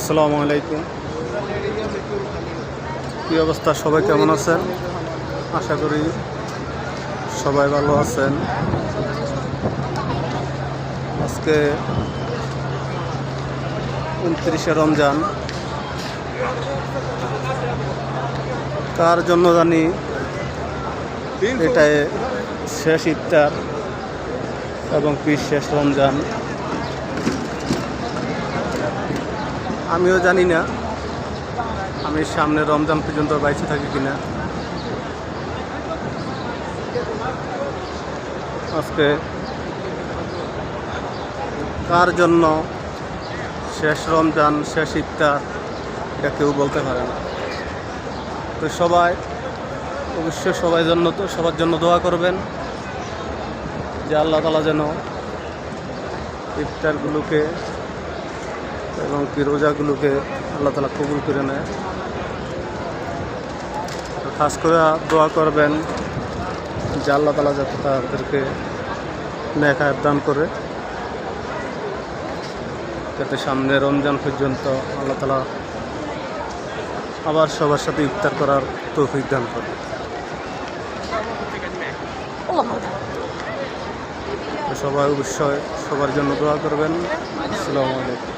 আসসালামু আলাইকুম। কী অবস্থা, সবাই কেমন আছেন? আশা করি সবাই ভালো আছেন। আজকে 29শে রমজান। কার জন্য জানি এটাই শেষ ইফতার এবং কি শেষ রমজান আমিও জানি না আমি সামনে রমজান পর্যন্ত বাইচে থাকি কিনা। আজকে কার জন্য শেষ রমজান, শেষ ইফতার, এটা কেউ বলতে পারে না। তো সবাই অবশ্যই সবার জন্য দোয়া করবেন যে আল্লাহ তাআলা যেন ইফতারগুলোকে এবং কি রোজাগুলোকে আল্লাহ তাআলা কবুল করে নেয়। খাস করে দোয়া করবেন যে আল্লাহ তাআলা যাতে তাদেরকে নেক হায়াত দান করে, যাতে সামনে রমজান পর্যন্ত আল্লাহ তাআলা আবার সবার সাথে ইফতার করার তৌফিক দান করে। সবাই অবশ্যই সবার জন্য দোয়া করবেন। আসসালামু আলাইকুম।